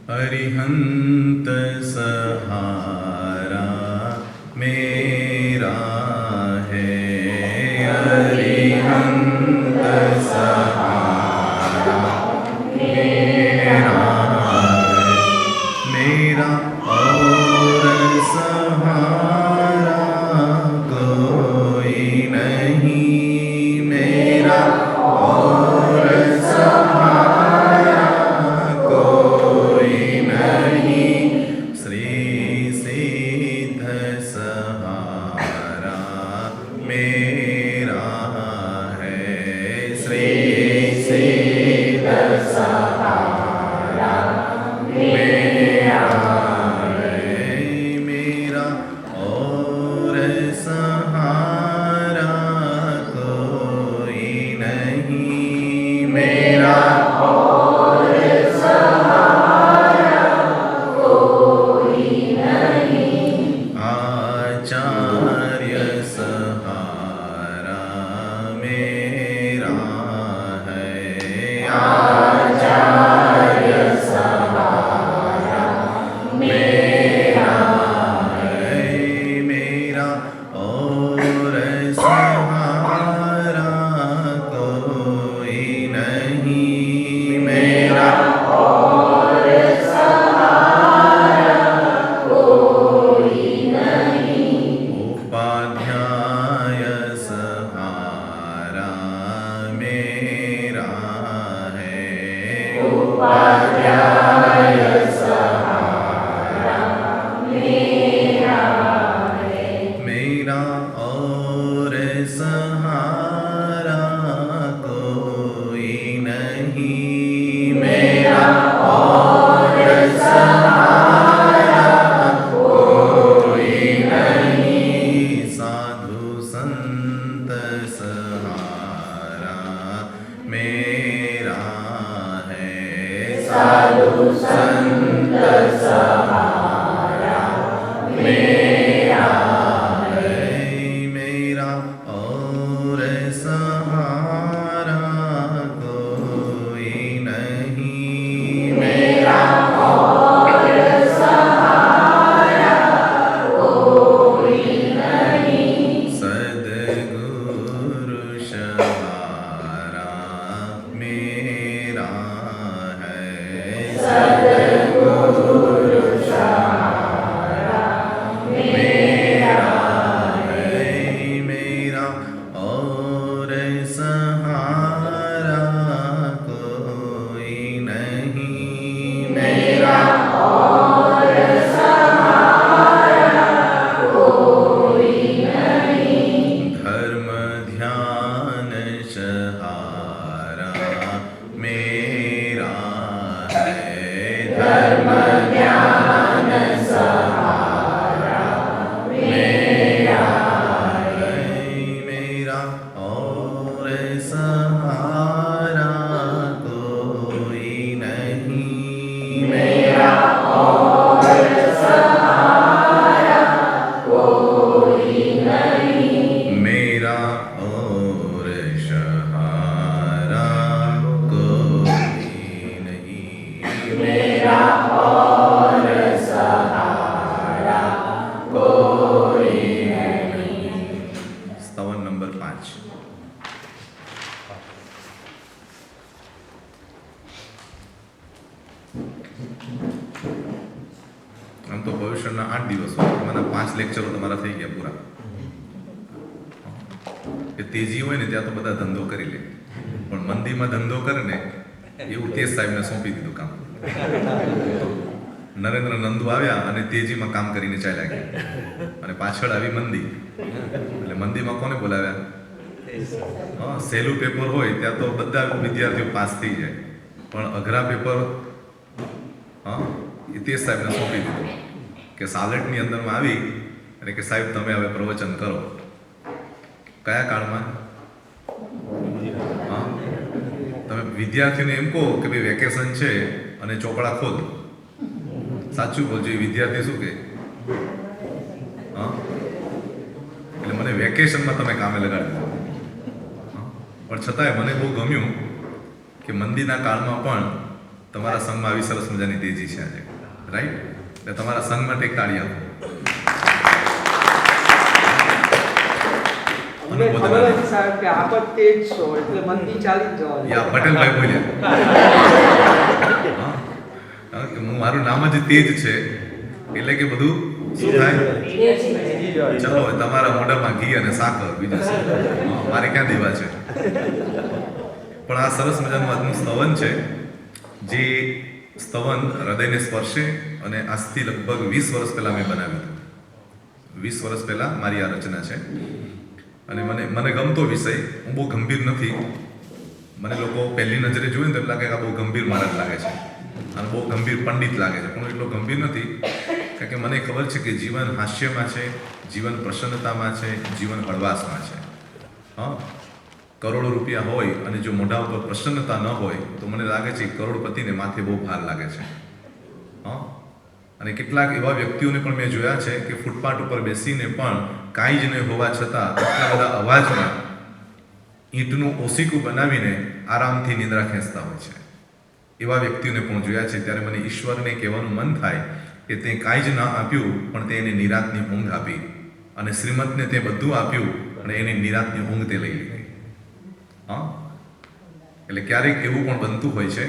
अरिहंत सहारा मेरा है, अरिहंत सहारा मेरा है, मेरा और सहारा कोई नहीं, मेरा और सहारा कोई नहीं, श्री सिद्ध सहारा मेरा है, श्री सिद्ध सहारा मेरा है, मेरा और सहारा कोई नहीं, मेरा और सहारा कोई नहीं, आचार्य सहारा मेरा है, आचार्य सहारा मेरा है, मेरा और सहारा कोई नहीं, मेरा और सहारा कोई नहीं, उपाध्याय सहारा मेरा है, उपाध्याय सहारा मेरा है, मेरा और सहारा कोई नहीं, मेरा और सहारा कोई नहीं, साधु संत सहारा मेरा है, साधु संत सहारा मेरा है, मेरा और सहारा कोई नहीं, मेरा और सहारा कोई नहीं, सद्गुरु सहारा मेरा है, सद्गुरु सहारा मेरा है, मेरा और सहारा कोई नहीं, मेरा और सहारा कोई नहीं, धर्म ध्यान सहारा मेरा है, धर्म ध्यान सहारा मेरा है, मेरा और सहारा कोई नहीं, मेरा और सहारा कोई नहीं, मेरा और सहारा कोई नहीं, मेरा और सहारा कोई नहीं। स्तवन नंबर 5। આમ તો ભવિષ્યના 8 દિવસો મને 5 લેક્ચરો તમારા થઈ ગયા પૂરા, કે તેજી હોય ને ત્યાં તો બધા ધંધો કરી લે, પણ મંદીમાં ધંધો કરે ને એવું તેજ સાહેબને સોંપી દીધું કામ. નરેન્દ્ર નંદુ આવ્યા અને તેજીમાં કામ કરીને ચાલ્યા ગયા, અને પાછળ આવી મંદી, એટલે મંદીમાં કોને બોલાવ્યા? હા, સહેલું પેપર હોય ત્યાં તો બધા વિદ્યાર્થીઓ પાસ થઈ જાય, પણ અઘરા પેપર હા એ તેજ સાહેબને સોંપી દીધું કે સાલટની અંદરમાં આવી અને કે સાહેબ તમે હવે પ્રવચન કરો. કયા કાળમાં? હા, તમે વિદ્યાર્થીને એમ કહો કે ભાઈ વેકેશન છે અને ચોપડા ખોદ. સાચું બોલજો, એ વિદ્યાર્થી શું કે? હા, એટલે મને વેકેશનમાં તમે કામે લગાડી દો. પણ છતાંય મને બહુ ગમ્યું કે મંદીના કાળમાં પણ તમારા સંઘમાં આવી સરસ મજાની તેજી છે આજે, રાઈટ? એટલે તમારા સંઘ માટે એક તાળી આપો. અમને ખબર હતી સાહેબ કે આપ જ તેજ છો એટલે મંદી ચાલી જ જવાની. યા પટેલભાઈ બોલ્યા હા, કે મારું નામ જ તેજ છે એટલે કે બધું શું થાય? ચલો તમારા મોઢામાં ઘી અને સાકર, બીજું શું? મારે ક્યાં દેવા છે? પણ આ સરસ મજાનું આજનું સ્તવન છે, જે સ્તવન હૃદયને સ્પર્શે અને આજથી લગભગ 20 વર્ષ પહેલા મેં બનાવ્યું હતું. 20 વર્ષ પહેલા મારી આ રચના છે અને મને ગમતો વિષય. હું બહુ ગંભીર નથી. મને લોકો પહેલી નજરે જોઈને તો એમ લાગે કે આ બહુ ગંભીર મહારાજ લાગે છે અને બહુ ગંભીર પંડિત લાગે છે, પણ એટલો ગંભીર નથી. કારણ કે મને ખબર છે કે જીવન હાસ્યમાં છે, જીવન પ્રસન્નતામાં છે, જીવન હળવાશમાં છે. હા, કરોડો રૂપિયા હોય અને જો મોઢા ઉપર પ્રસન્નતા ન હોય તો મને લાગે છે કે કરોડપતિને માથે બહુ ભાર લાગે છે. હા, અને કેટલાક એવા વ્યક્તિઓને પણ મેં જોયા છે કે ફૂટપાથ ઉપર બેસીને પણ કાંઈ જ નહીં હોવા છતાં આટલા બધા અવાજમાં ઈંટનું ઓસીકું બનાવીને આરામથી નિંદ્રા ખેંચતા હોય છે. એવા વ્યક્તિઓને પણ જોયા છે. ત્યારે મને ઈશ્વરને કહેવાનું મન થાય કે તે કાંઈ જ ન આપ્યું પણ તે એને નિરાંતની ઊંઘ આપી, અને શ્રીમંતને તે બધું આપ્યું અને એને નિરાંતની ઊંઘ તે લઈ લીધી. હા, એટલે ક્યારેક એવું પણ બનતું હોય છે.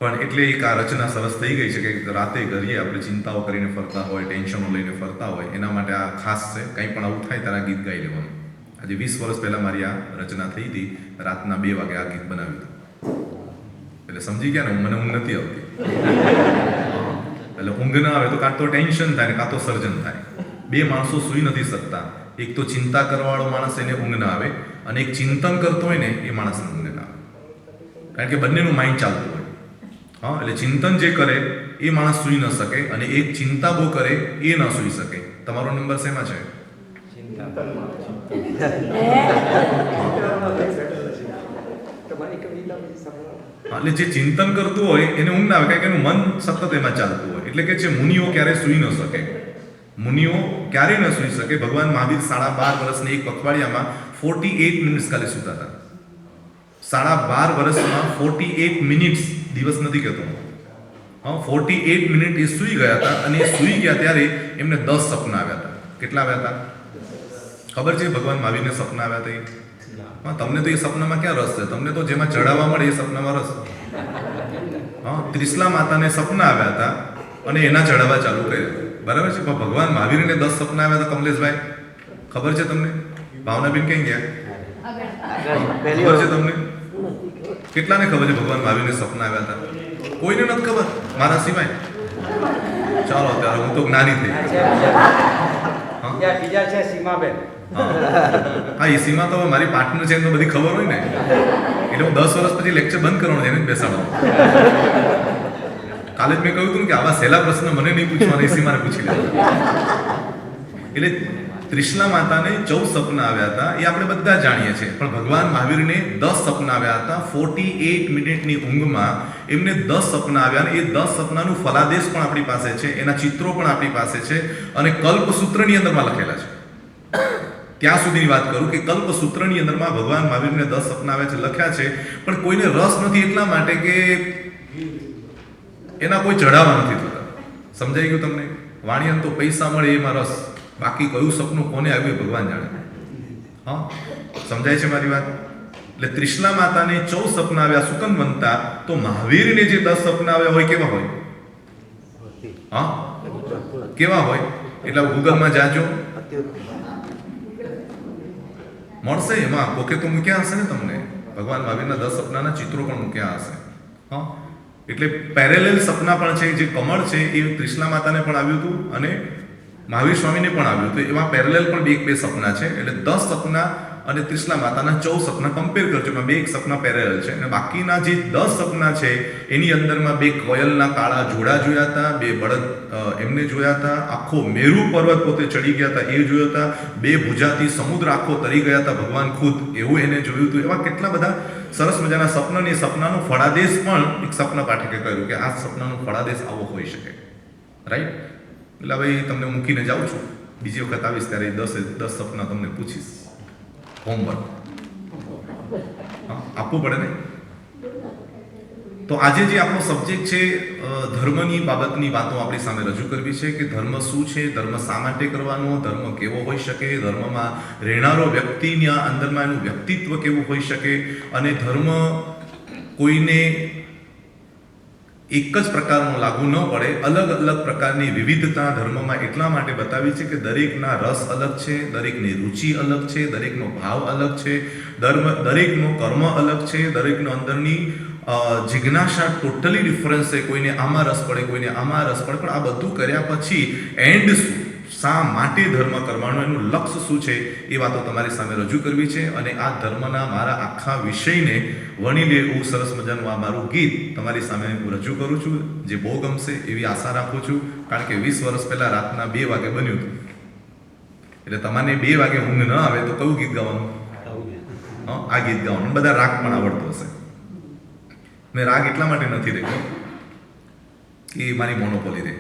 પણ એટલે એક આ રચના સરસ થઈ ગઈ છે કે રાતે ઘરે આપણે ચિંતાઓ કરીને ફરતા હોય, ટેન્શનો લઈને ફરતા હોય, એના માટે આ ખાસ છે. કંઈ પણ આવું થાય ત્યારે આ ગીત ગાઈ લેવાનું. આજે 20 વર્ષ પહેલાં મારી આ રચના થઈ હતી. રાતના 2 વાગે આ ગીત બનાવ્યું હતું. એટલે સમજી ગયા ને, મને ઊંઘ નથી આવતી. એટલે ઊંઘ ના આવે તો કાં તો ટેન્શન થાય ને કાં તો સર્જન થાય. 2 માણસો સૂઈ નથી શકતા. એક તો ચિંતા કરવાવાળો માણસ, એને ઊંઘ ના આવે, અને એક ચિંતન કરતો હોય ને એ માણસને ઊંઘ ના આવે. કારણ કે બંનેનું માઇન્ડ ચાલતું હોય. હા, એટલે ચિંતન જે કરે એ માણસ સૂઈ ન શકે, અને એક ચિંતા બહુ કરે એ ન સૂઈ શકે. તમારો નંબર શેમાં છે? એટલે જે ચિંતન કરતું હોય એને ઊંઘ ના આવે, કારણ કે એનું મન સતત એમાં ચાલતું હોય. એટલે કે જે મુનિઓ ક્યારેય સૂઈ ન શકે, મુનિઓ ક્યારેય ન સૂઈ શકે. ભગવાન મહાવીર 12.5 વર્ષની એક પખવાડિયામાં 48 મિનિટ્સ ખાલી સૂતા હતા. 12.5 વર્ષમાં 48 મિનિટ્સ, દિવસ નથી કહેતો. હા, 48 મિનિટ એ સૂઈ ગયા હતા, અને એ સૂઈ ગયા ત્યારે એમને 10 સપના આવ્યા હતા. કેટલા આવ્યા હતા ખબર છે? ભગવાન મહાવીરને સપના આવ્યા હતા. હા, તમને તો એ સપનામાં ક્યાં રસ છે? તમને તો જેમાં ચડાવવા મળે એ સપનામાં રસ. હા, ત્રિશલા માતાને સપના આવ્યા હતા અને એના ચડાવવા ચાલુ કર્યા. બરાબર છે? પણ ભગવાન મહાવીરને 10 સપના આવ્યા હતા. કમલેશભાઈ, ખબર છે તમને? ભાવનાબેન ક્યાં ગયા? ખબર છે તમને? કેટલાને ખબર છે ભગવાન મહાવીરને સપના આવ્યા હતા? કોઈને નથી ખબર મારા સિવાય? ચાલો, ત્યારે હું તો જ્ઞાની થઈ બીજા છે સીમાબેન. હા, એ સીમા તો મારી પાર્ટનર છે, તો બધી ખબર હોય ને. એટલે હું 10 વર્ષ પછી લેક્ચર બંધ કરવાનો છે, એને જ બેસાડવાનો. કાલે જ મેં કહ્યું હતું કે આવા સહેલા પ્રશ્ન મને નહીં પૂછવાના, એ સીમાને પૂછી લેવાના. એટલે ત્રિશલા માતાને 14 સપના આવ્યા હતા, એ આપણે બધા જાણીએ છીએ. પણ ભગવાન મહાવીરને 10 સપના આવ્યા હતા. 48 મિનિટની ઊંઘમાં એમને 10 સપના આવ્યા, અને એ 10 સપનાનું ફલાદેશ પણ આપણી પાસે છે, એના ચિત્રો પણ આપણી પાસે છે, અને કલ્પસૂત્રની અંદરમાં લખેલા છે. ત્યાં સુધીની વાત કરું કે કલ્પસૂત્રની અંદરમાં ભગવાન મહાવીરને 10 સપના આવ્યા છે, લખ્યા છે. પણ કોઈને રસ નથી, એટલા માટે કે એના કોઈ ચઢાવા નથી થતા. સમજાઈ ગયું તમને? વાણિયન તો પૈસા મળે એમાં રસ, બાકી કયું સપનું કોને આવ્યું ભગવાન જાણે. હા, સમજાય છે મારી વાત? એટલે ત્રિશલા માતાને 14 સપના આવ્યા સુકનવંતા, તો મહાવીરને જે 10 સપના આવ્યા હોય કેવા હોય? હા, કેવા હોય? એટલે ગૂગલમાં જાજો, મળશે. એમાં પોકે તો મૂક્યા હશે ને તમને. ભગવાન મહાવીરના 10 સપનાના ચિત્રો પણ મૂક્યા હશે. હા, એટલે પેરેલેલ સપના પણ છે. જે કમળ છે એ ત્રિશલા માતાને પણ આવ્યું હતું અને મહાવીર સ્વામીને પણ આવ્યું હતું. એમાં પેરેલેલ પણ બે સપના છે. એટલે 10 સપના અને ત્રિશલા માતાના 14 સપના કમ્પેર કરજો. એમાં 2 સપના પેરેલલ છે, અને બાકીના જે 10 સપના છે એની અંદરમાં 2 કોયલના કાળા જોડા જોયા હતા, 2 બળદ એમને જોયા હતા, આખો મેરુ પર્વત પોતે ચડી ગયા હતા એ જોયા હતા, 2 ભુજાથી સમુદ્ર આખો તરી ગયા હતા ભગવાન ખુદ, એવું એને જોયું હતું. એવા કેટલા બધા સરસ મજાના સપના. ને સપનાનો ફળાદેશ પણ એક સપના પાઠકે કહ્યું કે આ સપનાનો ફળાદેશ આવો હોઈ શકે. રાઈટ? એટલે હવે તમને મૂકીને જાઉં છું. બીજી વખત આવીશ ત્યારે 10 સપના તમને પૂછીશ. હોમવર્ક આપવું પડે ને? તો આજે જે આપણો સબ્જેક્ટ છે ધર્મની બાબતની વાતો આપણી સામે રજૂ કરવી છે કે ધર્મ શું છે, ધર્મ શા માટે કરવાનો, ધર્મ કેવો હોઈ શકે, ધર્મમાં રહેનારો વ્યક્તિના અંદરમાં એનું વ્યક્તિત્વ કેવું હોઈ શકે, અને ધર્મ કોઈને એક જ પ્રકારનો લાગુ ન પડે, અલગ અલગ પ્રકારની વિવિધતા ધર્મમાં એટલા માટે બતાવી છે કે દરેકના રસ અલગ છે, દરેકની રુચિ અલગ છે, દરેકનો ભાવ અલગ છે, દરેકનો કર્મ અલગ છે, દરેકનો અંદરની જિજ્ઞાસા ટોટલી ડિફરન્સ છે. કોઈને આમાં રસ પડે, કોઈને આમાં રસ પડે, પણ આ બધું કર્યા પછી એન્ડ શું, શા માટે ધર્મ કરવાનો, એનું લક્ષ્ય શું છે, એ વાતો તમારી સામે રજૂ કરવી છે. અને આ ધર્મના મારા આખા વિષયને વણી લે એવું સરસ મજાનું આ મારું ગીત તમારી સામે હું રજૂ કરું છું, જે બહુ ગમશે એવી આશા રાખું છું. કારણ કે 20 વર્ષ પહેલા રાતના 2 વાગે બન્યું હતું, એટલે તમને 2 વાગે ઊંઘ ન આવે તો કયું ગીત ગાવાનું? આ ગીત ગાવાનું. બધા રાગ પણ આવડતો હશે. મેં રાગ એટલા માટે નથી રાખ્યો કે મારી મોનોપોલી રહે.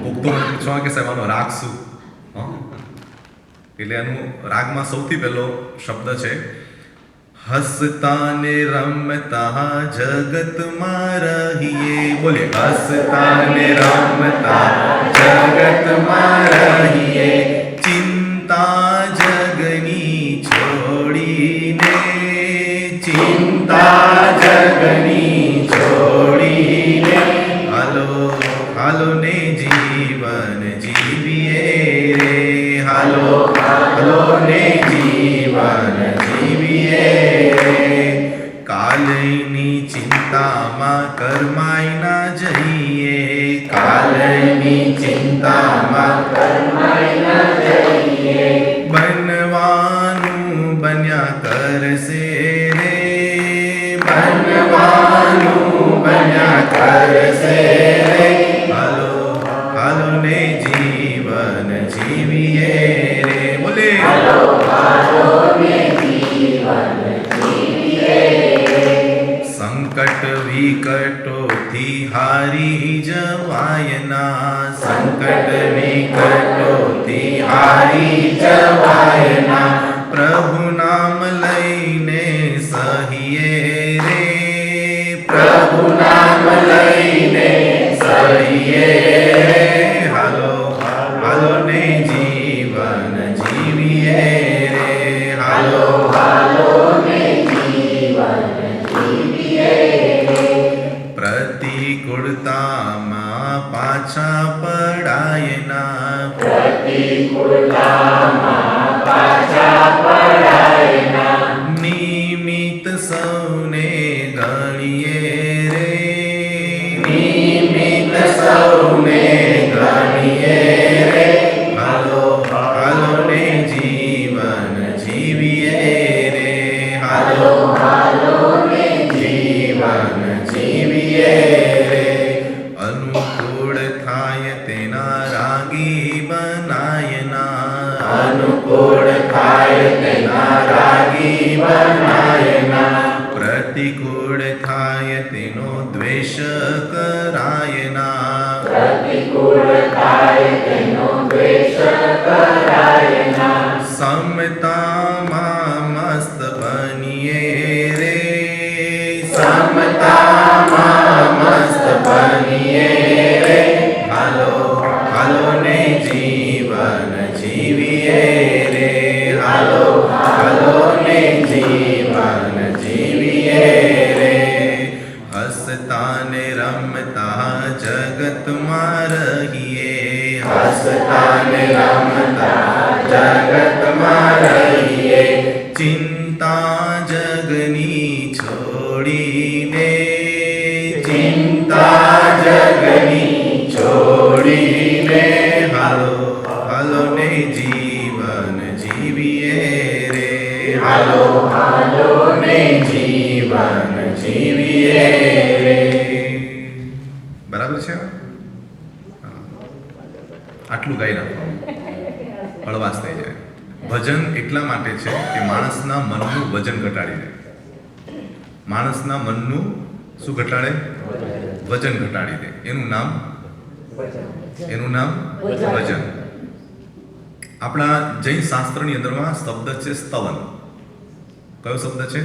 કોક તો મને પૂછવા કે સાહેબ આનો રાગ શું? એટલે એનું રાગમાં સૌથી પહેલો શબ્દ છે હસતા ને રમતા જગતમાં રહીએ. બોલે હસતા ને રમતા જગતમાં રહીએ, ચિંતા જગની છોડીને, ચિંતા જગની છોડીને, હાલો હાલો ને જીવન જીવીએ રે, હાલો હાલો ને જીવન જીવીએ રે. કાલની ચિંતામાં કરમાઈ ના જઈએ, કાલની ચિંતામાં કરમાઈ ના જઈએ, બનવાનું બન્યા કરશે રે, બનવાનું બન્યા કરશે રે, હાલો હાલો ને જીવન જીવીએ રે. બોલે હાલો હાલો ને જીવન જીવીએ રે. સંકટ વિકટોથી હારી જવાયના, સંકટ વિકટોથી હારી જવાયના, પ્રભુ નામ લઈને સહીએ રે, પ્રભુ નામ લઈને સહીએ રે, હાલો હાલો ને જીવન જીવીએ રે, હાલો હાલો ને જીવન જીવીએ રે. પ્રતિકૂળતામાં પાછા પડાયના, પ્રતિકૂળતામાં પાછા પડાયના, નિમિત્ત સૌને ગણીએ રે, નિમિત્ત સૌને ગણીએ રે, હાલો હાલો ને જીવન જીવીએ રે, હાલો હાલો ને જીવન જીવીએ રે. અનુકૂળ થાય તેના રાગી બનાયના, અનુકૂળ થાય તેના રાગી બનાયના, પ્રતિકૂળ થાય તેનો દ્વેષ કરાયના, પ્રતિકૂળ થાય તેનો દ્વેષ કરાયના, સમતામાં મસ્ત બનીએ રે, સમતામાં મસ્ત બનીએ રે, હાલો હાલો ને જીવન જીવીએ રે, હાલો હાલો ને જીવન જીવીએ રે. હસતા ને રમતા જગતમાં રહીએ, હસતા ને રમતા જગતમાં રહીએ, ચિંતા જગની છોડીને, ચિંતા જગની છોડીને, હાલો હાલો ને જીવન જીવીએ રે, હાલો હાલો ને જીવન જીવીએ રે. બરાબર છે? આટલું ગાઈ નાખવાનું, હળવાશ થઈ જાય. ભજન એટલા માટે છે કે માણસના મનનું વજન ઘટાડી દે. માણસના મનનું શું ઘટાડે? વજન ઘટાડી દે. એનું નામ ભજન. આપણા જૈન શાસ્ત્રની અંદરમાં શબ્દ છે સ્તવન. કયો શબ્દ છે?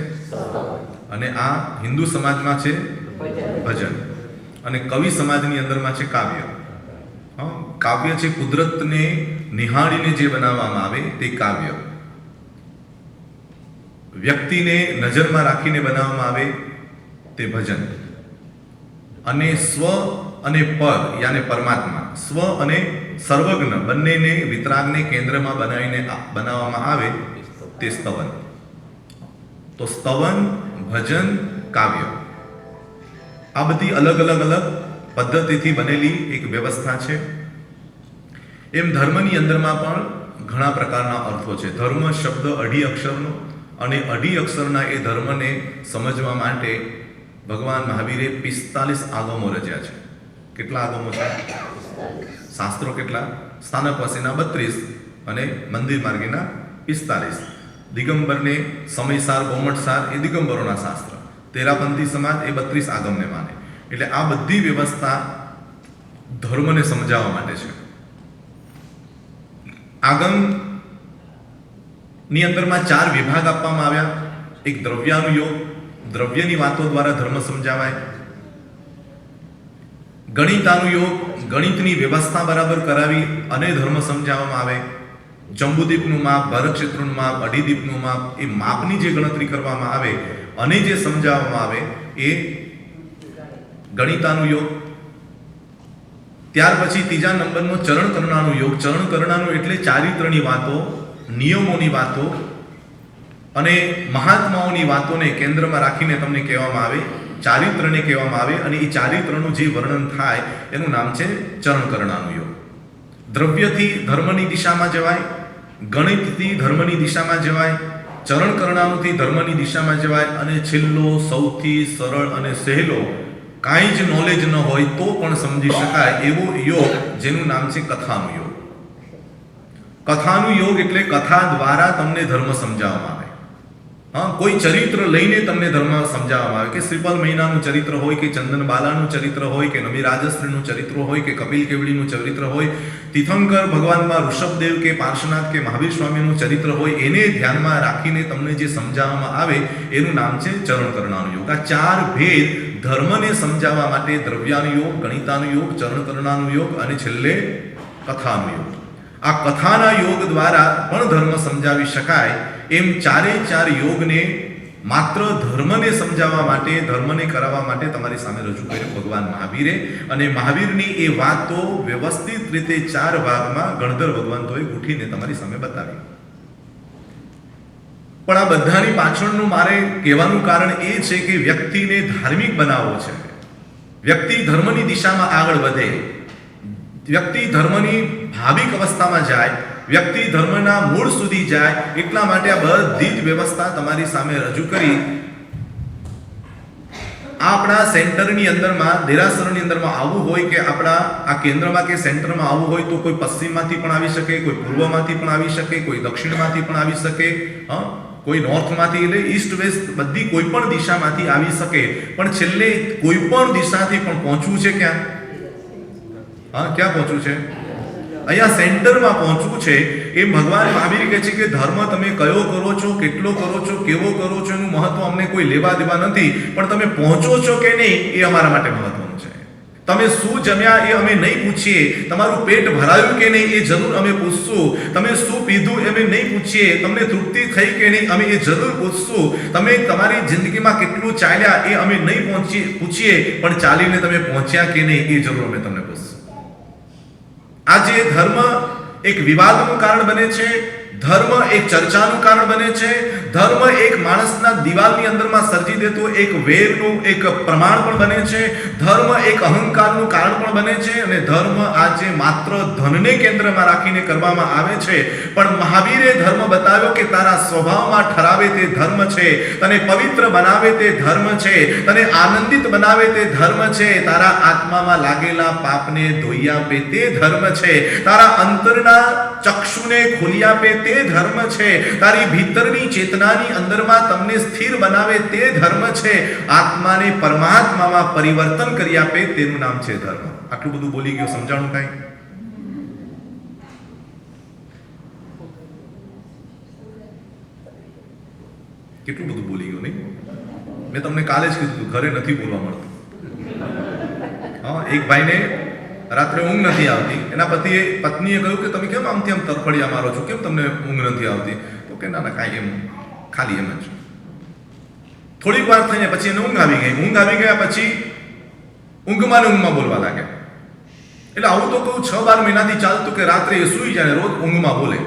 અને આ હિન્દુ સમાજમાં છે ભજન. અને કવિ સમાજની અંદરમાં છે કાવ્ય. કાવ્ય છે કુદરતને નિહાળીને જે બનાવવામાં આવે તે કાવ્ય. વ્યક્તિને નજરમાં રાખીને બનાવવામાં આવે તે ભજન. અને સ્વ અને પર યાને પરમાત્મા, સ્વ અને સર્વજ્ઞ બંનેને વિતરાગને કેન્દ્રમાં બનાવીને બનાવવામાં આવે તે સ્તવન. તો સ્તવન, ભજન, કાવ્ય આ બધી અલગ પદ્ધતિથી બનેલી એક વ્યવસ્થા છે. એમ ધર્મની અંદરમાં પણ ઘણા પ્રકારના અર્થો છે. ધર્મ શબ્દ અઢી અક્ષરનો, અને અઢી અક્ષરના એ ધર્મને સમજવા માટે ભગવાન મહાવીરે 45 આગમો રચ્યા છે. કેટલા આગમો છે? શાસ્ત્રો કેટલા? સ્થાનકવાસીના 32 અને મંદિર માર્ગીના 45. દિગંબરને સમયસાર, ગૌમટસાર એ દિગંબરોના શાસ્ત્ર. તેરાપંથી સમાજ એ 32 આગમને માને. એટલે આ બધી વ્યવસ્થા ધર્મને સમજાવવા માટે છે. આગમ ની અંદરમાં 4 વિભાગ આપવામાં આવ્યા. એક દ્રવ્યાનુયોગ, દ્રવ્યની વાતો દ્વારા ધર્મ સમજાવાય. ગણિતાનુયોગ, ગણિતની વ્યવસ્થા બરાબર કરાવી અને ધર્મ સમજાવવામાં આવે. જંબુદીપનું માપ, ભરતક્ષેત્રનું માપ, અઢીદીપનું માપ, એ માપની જે ગણતરી કરવામાં આવે અને જે સમજાવવામાં આવે એ ગણિતાનુયોગ. ત્યાર પછી ત્રીજા નંબરનો ચરણ કરણાનું યોગ. ચરણ કરણાનું એટલે ચારિત્રની વાતો, નિયમોની વાતો અને મહાત્માઓની વાતોને કેન્દ્રમાં રાખીને તમને કહેવામાં આવે, ચારિત્રને કહેવામાં આવે, અને એ ચારિત્રનું જે વર્ણન થાય એનું નામ છે ચરણ કરણાનું યોગ. દ્રવ્યથી ધર્મની દિશામાં જવાય, ગણિતથી ધર્મની દિશામાં જવાય, ચરણ કરણાનુંથી ધર્મની દિશામાં જવાય, અને છેલ્લો સૌથી સરળ અને સહેલો, કાંઈ જ નોલેજ ન હોય તો પણ સમજી શકાય એવો યોગ જેનું નામ છે કથાનું યોગ. કથાનું યોગ એટલે કથા દ્વારા તમને ધર્મ સમજાવવામાં આવે. કોઈ ચરિત્ર લઈને તમને ધર્મ સમજાવવામાં આવે, કે શ્રીપલ મહિનાનું ચરિત્ર હોય, કે ચંદન બાલાનું ચરિત્ર હોય, કે નમી રાજશ્રીનું ચરિત્ર હોય, કે કપિલ કેવડીનું ચરિત્ર હોય, તીર્થંકર ભગવાનમાં ઋષભદેવ કે પાર્શ્વનાથ કે મહાવીર સ્વામીનું ચરિત્ર હોય, એને ધ્યાનમાં રાખીને તમને જે સમજાવવામાં આવે એનું નામ છે ચરણ કરણાનું યોગ. આ 4 ભેદ ધર્મને સમજાવવા માટે દ્રવ્યાનુયોગ, ગણિતાનુયોગ, ચરણ કરણાનું યોગ અને છેલ્લે કથાનું યોગ. આ કથાના યોગ દ્વારા પણ ધર્મ સમજાવી શકાય. એમ 4 યોગને માત્ર ધર્મને સમજાવવા માટે, ધર્મને કરાવવા માટે તમારી સામે રજૂ કર્યો ભગવાન મહાવીરે. અને મહાવીરની એ વાતો વ્યવસ્થિત રીતે 4 ભાગમાં ગણધર ભગવંતોએ ગૂંથીને તમારી સામે બતાવી. પણ આ બધાની પાછળનું મારે કહેવાનું કારણ એ છે કે વ્યક્તિને ધાર્મિક બનાવવો છે. વ્યક્તિ ધર્મની દિશામાં આગળ વધે, વ્યક્તિ ધર્મની ભાવિક અવસ્થામાં જાય, વ્યક્તિ ધર્મના મૂળ સુધી જાય. એટલા માટે આ બધી જ વ્યવસ્થા તમારી સામે રજૂ કરી. આપણા સેન્ટરની અંદરમાં, દેરાસરની અંદરમાં આવવું હોય, કે આપણા આ કેન્દ્રમાં કે સેન્ટરમાં આવવું હોય તો કોઈ પશ્ચિમમાંથી પણ આવી શકે, કોઈ પૂર્વમાંથી પણ આવી શકે, કોઈ દક્ષિણમાંથી પણ આવી શકે, કોઈ નોર્થમાંથી, એટલે ઈસ્ટ વેસ્ટ બધી કોઈ પણ દિશામાંથી આવી શકે. પણ છેલ્લે કોઈ પણ દિશાથી પણ પહોંચવું છે ક્યાં? ક્યાં પહોંચવું છે? અહીંયા સેન્ટરમાં પહોંચવું છે. એ ભગવાન મહાવીર કહે છે કે ધર્મ તમે કયો કરો છો, કેટલો કરો છો, કેવો કરો છો, એનું મહત્વ અમને કોઈ લેવા દેવા નથી, પણ તમે પહોંચો છો કે નહીં એ અમારા માટે મહત્વનું છે. તમે શું જમ્યા એ અમે નહીં પૂછીએ, તમારું પેટ ભરાયું કે નહીં એ જરૂર અમે પૂછશું, તમે શું પીધું એ અમે નહીં પૂછીએ, તમને તૃપ્તિ થઈ કે નહીં અમે એ જરૂર પૂછશું, તમે તમારી જિંદગીમાં કેટલું ચાલ્યા એ અમે નહીં પૂછીએ, પણ ચાલીને તમે પહોંચ્યા કે નહીં એ જરૂર અમે તમને પૂછશું. આજે ધર્મ એક વિવાદનું કારણ બને છે, ધર્મ એક ચર્ચાનું કારણ બને છે, ધર્મ એક માણસના દિવાલની અંદરમાં સર્જી દેતો એક વેરનું એક પ્રમાણ પણ બને છે, ધર્મ એક અહંકારનું કારણ પણ બને છે. અને ધર્મ આજે માત્ર ધનને કેન્દ્રમાં રાખીને કરવામાં આવે છે. પણ મહાવીરે ધર્મ બતાવ્યો કે તારા સ્વભાવમાં ઠરાવે તે ધર્મ છે, તને પવિત્ર બનાવે તે ધર્મ છે, તને આનંદિત બનાવે તે ધર્મ છે, તારા આત્મામાં લાગેલા પાપને ધોઈ આપે તે ધર્મ છે, તારા અંતરના ચક્ષુને ખોલી આપે તે ધર્મ છે, તારી ભીતરની ચેતનાની અંદરમાં તમને સ્થિર બનાવે તે ધર્મ છે, આત્માને પરમાત્મામાં પરિવર્તન કરી આપે તેનું નામ છે ધર્મ. આટલું બધું બોલી ગયો, સમજાણું કાંઈ? કેટલું બધું બોલી ગયો નહીં? મેં તમને કાલે જ કીધું ઘરે નથી બોલવા મળતું. હા, એક ભાઈને રાત્રે ઊંઘ નથી આવતી. એના પત્નીએ કહ્યું કે તમે કેમ આમથી આમ તરફડિયા મારો છો, કેમ તમને ઊંઘ નથી આવતી? તો કે ના કાંઈ એમ, ખાલી એમ જ. થોડીક વાર થઈને પછી એને ઊંઘ આવી ગઈ. ઊંઘ આવી ગયા પછી ઊંઘમાં ને ઊંઘમાં બોલવા લાગ્યા. એટલે આવું તો કહું 6-12 મહિનાથી ચાલતું કે રાત્રે એ સૂઈ જાય રોજ ઊંઘમાં બોલે.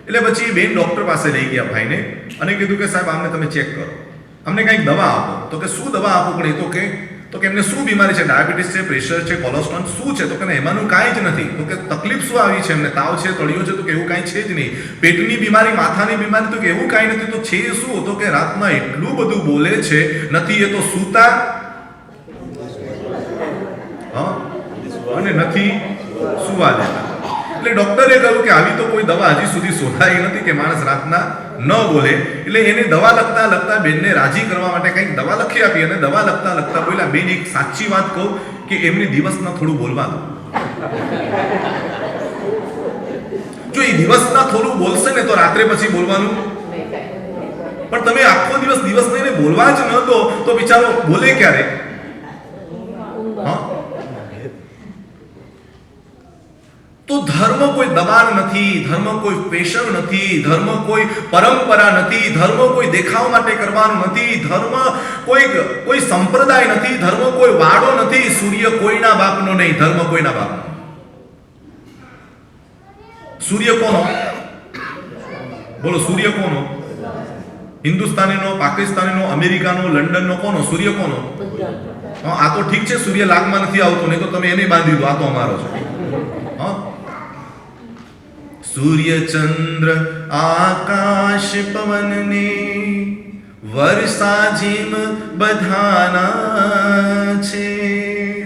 એટલે પછી બેન ડૉક્ટર પાસે લઈ ગયા ભાઈને અને કીધું કે સાહેબ આમને તમે ચેક કરો, અમને કંઈક દવા આપો. તો કે શું દવા આપો? પણ એ તો કે એમને શું બીમારી છે? ડાયાબિટીસ છે, પ્રેશર છે, કોલેસ્ટ્રોલ શું છે? તો કે એમાંનું કાંઈ જ નથી. તો કે તકલીફ શું આવી છે? એમને તાવ છે, તળિયો છે? તો કે એવું કાંઈ છે જ નહીં. પેટની બીમારી, માથાની બીમારી? તો કે એવું કાંઈ નથી. તો છે શું? તો કે રાતમાં એટલું બધું બોલે છે, નથી એ તો સૂતા અને નથી સુવા દેતા. એટલે ડોક્ટરે કહ્યું કે આવી તો કોઈ દવા હજી સુધી શોધાઈ નથી કે માણસ રાતના ન બોલે. એટલે એને દવા લખતા બેનને રાજી કરવા માટે કંઈક દવા લખી આપી અને દવા લખતા બોલ્યા, બેન એક સાચી વાત કહું કે એમને દિવસના થોડું બોલવા દો. જો એ દિવસના થોડું બોલશે ને તો રાત્રે પછી બોલવાનું. પણ તમે આખો દિવસ એને બોલવા જ ન દો તો બિચારો બોલે ક્યારે? હા, તો ધર્મ કોઈ દબાણ નથી, ધર્મ કોઈ પ્રેશર નથી, ધર્મ કોઈ પરંપરા નથી, ધર્મ કોઈ દેખાવ માટે કરવાનું નથી, ધર્મ કોઈ સંપ્રદાય નથી, ધર્મ કોઈ વાડો નથી. સૂર્ય કોઈના બાપનો નહીં, ધર્મ કોઈના બાપનો. સૂર્ય કોનો? બોલો, સૂર્ય કોનો? હિન્દુસ્તાનીનો, પાકિસ્તાનીનો, અમેરિકાનો, લંડનનો? કોનો સૂર્ય? કોનો? આ તો ઠીક છે સૂર્ય લાગમાં નથી આવતો, નહીં તો તમે એને બાંધી દો, આ તો અમારો છે. હા, સૂર્ય ચંદ્ર આકાશ પવન ને વર્ષા જેમ બધાના છે.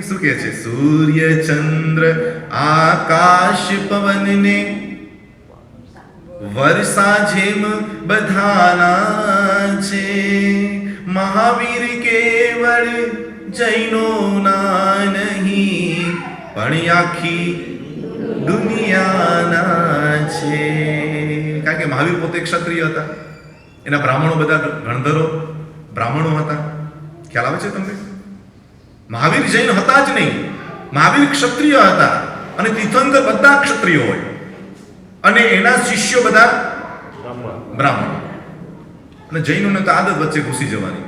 શું કહે છે? સૂર્ય ચંદ્ર આકાશ પવન ને વર્ષા જેમ બધાના છે. મહાવીર કેવળ જૈનોના નહીં પણ આખી દુનિયાના છે. કારણ કે મહાવીર પોતે ક્ષત્રિય હતા, એના બ્રાહ્મણો બધા ગણધરો બ્રાહ્મણો હતા. ખ્યાલ આવે છે તમને? મહાવીર જૈન હતા જ નહીં, મહાવીર ક્ષત્રિય હતા અને તીર્થંકર બધા ક્ષત્રિયો હોય અને એના શિષ્યો બધા બ્રાહ્મણો. અને જૈનોને તો આદત વચ્ચે ઘૂસી જવાની.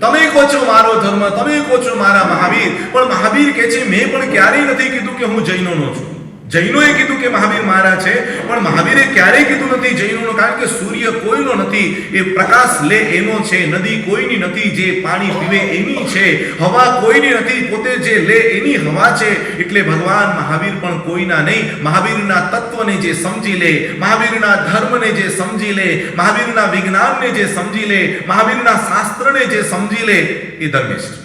તમે કહો છો મારો ધર્મ, તમે કહો છો મારા મહાવીર, પણ મહાવીર કહે છે મેં પણ ક્યારેય નથી કીધું કે હું જૈનોનો છું. જૈનોએ કીધું કે મહાવીર મારા છે, પણ મહાવીરે ક્યારેય કીધું નથી જૈનોનો. કારણ કે સૂર્ય કોઈનો નથી, એ પ્રકાશ લે એનો છે. નદી કોઈની નથી, જે પાણી પીવે એની છે. હવા કોઈની નથી, પોતે જે લે એની હવા છે. એટલે ભગવાન મહાવીર પણ કોઈના નહીં. મહાવીરના તત્વને જે સમજી લે, મહાવીરના ધર્મને જે સમજી લે, મહાવીરના વિજ્ઞાનને જે સમજી લે, મહાવીરના શાસ્ત્રને જે સમજી લે એ ધર્મિષ્ઠ.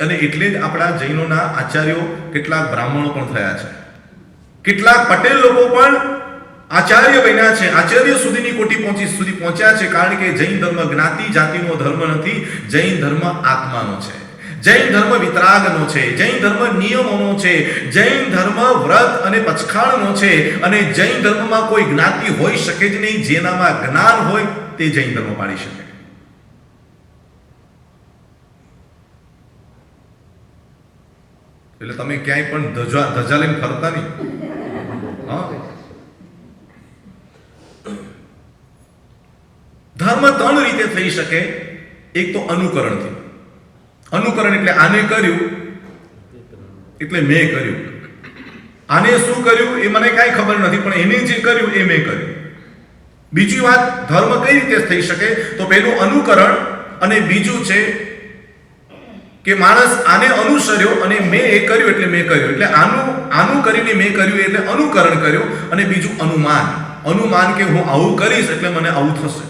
અને એટલે જ આપણા જૈનોના આચાર્યો કેટલાક બ્રાહ્મણો પણ થયા છે, કેટલાક પટેલ લોકો પણ આચાર્ય બન્યા છે, આચાર્ય સુધીની કોટી સુધી પહોંચ્યા છે. કારણ કે જૈન ધર્મ જ્ઞાતિ જાતિનો ધર્મ નથી, જૈન ધર્મ આત્માનો છે. જૈન ધર્મ વિતરાગનો છે, જૈન ધર્મ નિયમોનો છે, જૈન ધર્મ વ્રત અને પચખાણનો છે. અને જૈન ધર્મમાં કોઈ જ્ઞાતિ હોઈ શકે જ નહીં. જેનામાં જ્ઞાન હોય તે જૈન ધર્મ પાડી શકે. એટલે તમે ક્યાંય પણ ધજા લઈને ફરતા નહીં. હા, ધર્મ 3 રીતે થઈ શકે. એક તો અનુકરણથી. અનુકરણ એટલે આને કર્યું એટલે મેં કર્યું. આને શું કર્યું એ મને કાંઈ ખબર નથી, પણ એને જે કર્યું એ મેં કર્યું. બીજી વાત, ધર્મ કઈ રીતે થઈ શકે? તો પહેલું અનુકરણ, અને બીજું છે કે માણસ આને અનુસર્યો અને મેં એ કર્યું એટલે મેં કર્યું. એટલે આનું કરીને મેં કર્યું એટલે અનુકરણ કર્યું. અને બીજું અનુમાન. અનુમાન કે હું આવું કરીશ એટલે મને આવું થશે.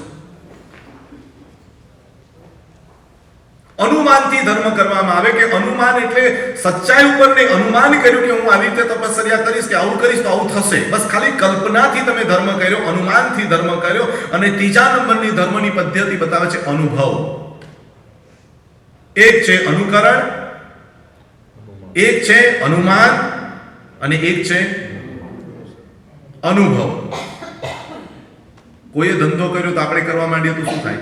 અનુમાનથી ધર્મ કરવામાં આવે. કે અનુમાન એટલે સચ્ચાઈ ઉપર નહીં, અનુમાન કર્યું કે હું આવી રીતે તપશ્ચર્યા કરીશ કે આવું કરીશ તો આવું થશે. બસ ખાલી કલ્પનાથી તમે ધર્મ કર્યો, અનુમાનથી ધર્મ કર્યો. અને ત્રીજા નંબરની ધર્મની પદ્ધતિ બતાવે છે અનુભવ. એક છે અનુકરણ, એક છે અનુમાન અને એક છે અનુભવ. કોઈએ ધંધો કર્યો તો આપણે કરવા માંડીએ તો શું થાય?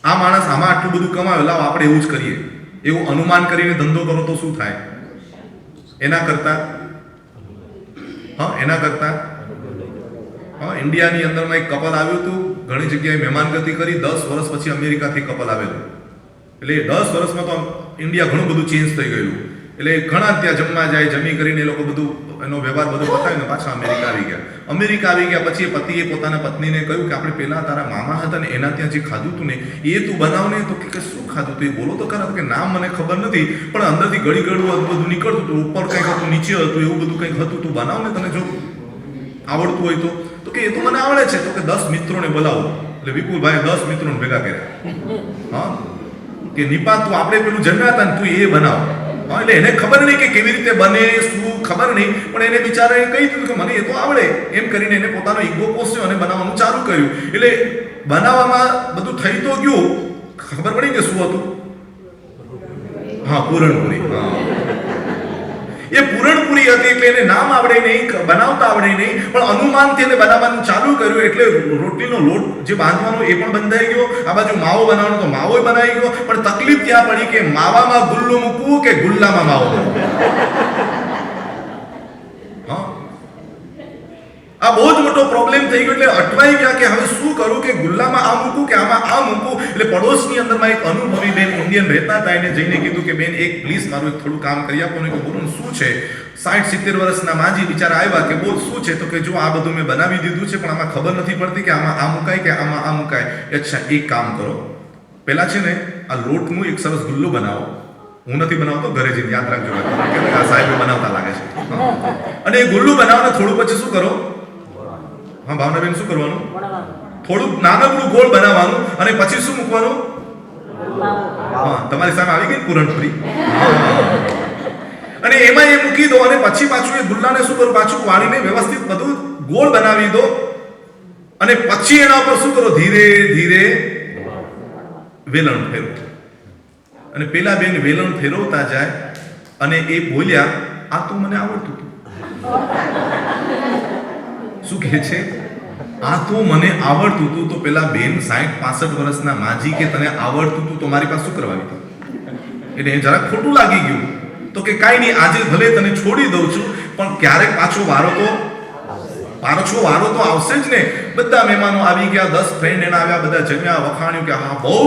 આ માણસ આમાં આટલું બધું કમાવે, લાવ આપણે એવું જ કરીએ, એવું અનુમાન કરીને ધંધો કરો તો શું થાય? એના કરતા ઇન્ડિયાની અંદરમાં એક કપલ આવ્યું હતું, ઘણી જગ્યાએ મહેમાનગતિ કરી, 10 વર્ષ પછી અમેરિકાથી કપલ આવેલું. એટલે 10 વર્ષમાં તો ઇન્ડિયા ઘણું બધું ચેન્જ થઈ ગયેલું. એટલે ઘણા ત્યાં જમવા જાય, જમી કરીને એ લોકો બધું એનો વ્યવહાર બધું પતાવીને પાછા અમેરિકા આવી ગયા. પછી પતિએ પોતાના પત્નીને કહ્યું કે આપણે પેલા તારા મામા હતા ને એના ત્યાં જે ખાધું હતું ને એ તું બનાવને. તો કે શું ખાધું તું? એ બોલો તો ખરા. કે નામ મને ખબર નથી, પણ અંદરથી ગળી બધું નીકળતું હતું, ઉપર કંઈક હતું, નીચે હતું, એવું બધું કંઈક હતું, તું બનાવને, તને જો આવડતું હોય તો કે એ તો મને આવડે છે. તો કે 10 મિત્રોને બોલાવો. એટલે વિપુલભાઈ 10 મિત્રોને ભેગા કર્યા. કે નિપાત તું આપણે પેલું જમ્યા હતા ને તું એ બનાવ. એટલે એને ખબર નહીં કે કેવી રીતે બને, શું ખબર નહીં, પણ એને બિચારાએ કહી દીધું કે મને એ તો આવડે. એમ કરીને એને પોતાનો ઈગો પોસ્યો અને બનાવવાનું ચાલુ કર્યું. એટલે બનાવવામાં બધું થઈ તો ગયું, ખબર પડી કે શું હતું? પૂરણપુરી. એ પૂરણપુરી હતી એટલે એને નામ આવડે નહીં, બનાવતા આવડે નહીં, પણ અનુમાનથી એને બનાવવાનું ચાલુ કર્યું. એટલે રોટલીનો લોટ જે બાંધવાનો એ પણ બંધાઈ ગયો, આ બાજુ માવો બનાવવાનો તો માવો બનાવી ગયો. પણ તકલીફ ત્યાં પડી કે માવામાં ગુલ્લો મૂકવું કે ગુલ્લામાં માવો મૂકવું. આ બહુ જ મોટો પ્રોબ્લેમ થઈ ગયો. એટલે અટવાઈ ગયા કે હવે શું કરું, કે ગુલ્લામાં આ મૂકું કે આમાં આ મૂકું. એટલે પડોશની અંદરમાં એક અનુભવી બેન ઇન્ડિયન રહેતા હતા, એને જઈને કીધું કે બેન એક પ્લીઝ મારું એક થોડું કામ કરી આપો ને. કે બોલું શું છે? 60-70 વર્ષના માજી બિચારા આવ્યા. કે બોલ શું છે? તો કે જો આ બધું મેં બનાવી દીધું છે, પણ આમાં ખબર નથી પડતી કે આમાં આ મુકાય કે આમાં આ મુકાય. અચ્છા એક કામ કરો, પેલા છે ને આ લોટનું એક સરસ ગુલ્લો બનાવો. હું નથી બનાવતો, ઘરે જઈને યાદ રાખજો, આ સાહેબ બનાવતા લાગે છે. અને એ ગુલ્લું બનાવને થોડું પછી શું કરો? ભાવનાબેન શું કરવાનું? થોડું નાનકડું ગોળ બનાવવાનું અને પછી શું મૂકવાનું? તમારી સામે આવી ગઈ પૂરણપુરી. અને એમાં એ મૂકી દો અને પછી પાછું એ ગુલ્લાને શું કરો? પાછું વાળીને વ્યવસ્થિત બધું ગોળ બનાવી દો. અને પછી એના ઉપર શું કરો? ધીરે ધીરે વેલણ ફેરવો. અને પેલા બેન વેલણ ફેરવતા જાય અને એ બોલ્યા, આ તો મને આવડતું હતું. શું કહે છે? આ તો મને આવડતું હતું. તો પેલા બેન 60-65 વર્ષના માજી કે તને આવડતું હતું તો મારી પાસે શું કરવાની હતી? એટલે એ જરાક ખોટું લાગી ગયું. તો કે કાંઈ નહીં, આજે ભલે તને છોડી દઉં છું, પણ ક્યારેક પાછો વારો તો આવશે જ ને. બધા મહેમાનો આવી ગયા, 10 ફ્રેન્ડ એના આવ્યા, બધા જમ્યા, વખાણ્યું કે હા બહુ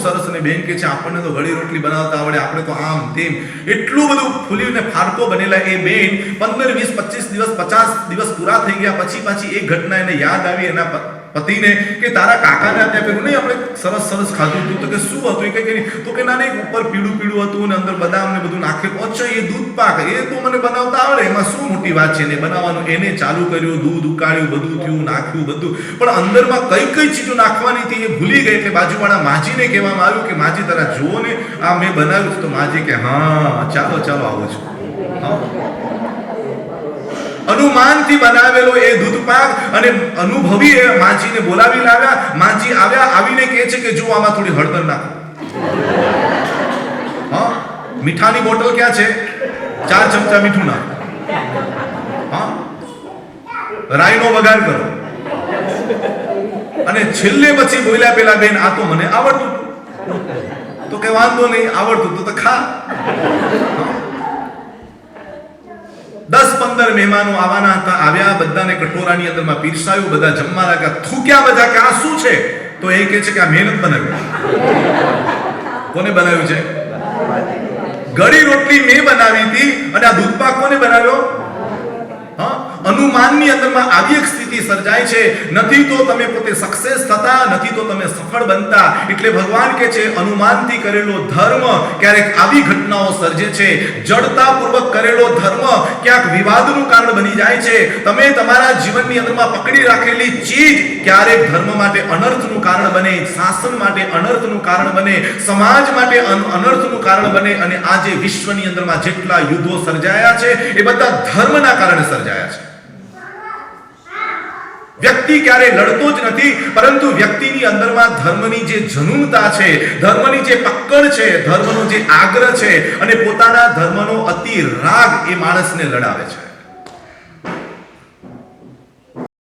સરસ. અને બેન કે છે આપણને તો ઘડી રોટલી બનાવતા આવડે, આપણે તો આમ તેમ. એટલું બધું ફૂલીને ફારકો બનેલા એ બેન 15, 20, 25 દિવસ 50 દિવસ પૂરા થઈ ગયા પછી પાછી એક ઘટના એને યાદ આવી એના પતિને કે તારા કાકાને ત્યાં પેલું નહીં આપણે સરસ ખાધું હતું. તો કે શું હતું? એ કઈ તો કે ના નહીં, ઉપર પીળું હતું ને અંદર બદામ ને બધું નાખેલું. અચ્છા એ દૂધ પાક, એ તો મને બનાવતા આવડે, એમાં શું મોટી વાત છે? ને બનાવવાનું એને ચાલુ કર્યું, દૂધ ઉકાળ્યું, બધું થયું, નાખ્યું બધું, પણ અંદરમાં કઈ ચીજો નાખવાની હતી એ ભૂલી ગઈ. એટલે બાજુવાળા માજીને કહેવામાં આવ્યું કે માજી તારા જુઓ ને આ મેં બનાવ્યું. તો માજી કે હા ચાલો આવું છું. અનુમાનથી બનાવેલો એ દૂધ પાક અને અનુભવી એ માજીને બોલાવી લાવ્યા. માજી આવ્યા, આવીને કહે છે કે જો આમાં થોડી હળદર નાખો. મીઠાની બોટલ ક્યાં છે? 4 ચમચા મીઠું નાખો. રાઈનો વઘાર કરો. અને છેલ્લે પછી બોલ્યા પેલા બેન, આ તો મને આવડતું. તો કે વાંધો નહીં, આવડતું તો ખા. 10-15 મહેમાનો આવવાના હતા, આવ્યા, બધાને કટોરાની અંદરમાં પીરસાયું, બધા જમવા લાગ્યા. થૂક્યા બધા કે આ શું છે? તો એ કહે છે કે આ મહેનત બનાવ્યું. કોને બનાવ્યું છે? ગળી રોટલી મેં બનાવી હતી અને આ દૂધ પાક કોને બનાવ્યો? અનુમાનની અંદરમાં આવી એક સ્થિતિ સર્જાય છે. નથી તો તમે પોતે સક્સેસ થતા, નથી તો તમે સફળ બનતા. એટલે ભગવાન કહે છે અનુમાનથી કરેલો ધર્મ ક્યારેક આવી ઘટનાઓ સર્જે છે. જડતાપૂર્વક કરેલો ધર્મ ક્યાંક વિવાદનું કારણ બની જાય છે. તમે તમારા જીવનની અંદરમાં પકડી રાખેલી ચીજ ક્યારેક ધર્મ માટે અનર્થનું કારણ બને, શાસન માટે અનર્થનું કારણ બને, સમાજ માટે અનર્થનું કારણ બને. અને આજે વિશ્વની અંદરમાં જેટલા યુદ્ધો સર્જાયા છે એ બધા ધર્મના કારણે સર્જાયા છે. વ્યક્તિ ક્યારે લડતો જ નથી, પરંતુ વ્યક્તિની અંદરમાં ધર્મની જે જનૂનતા છે, ધર્મની જે પકડ છે, ધર્મનો જે આગ્રહ છે અને પોતાના ધર્મનો અતિ રાગ એ માણસને લડાવે છે.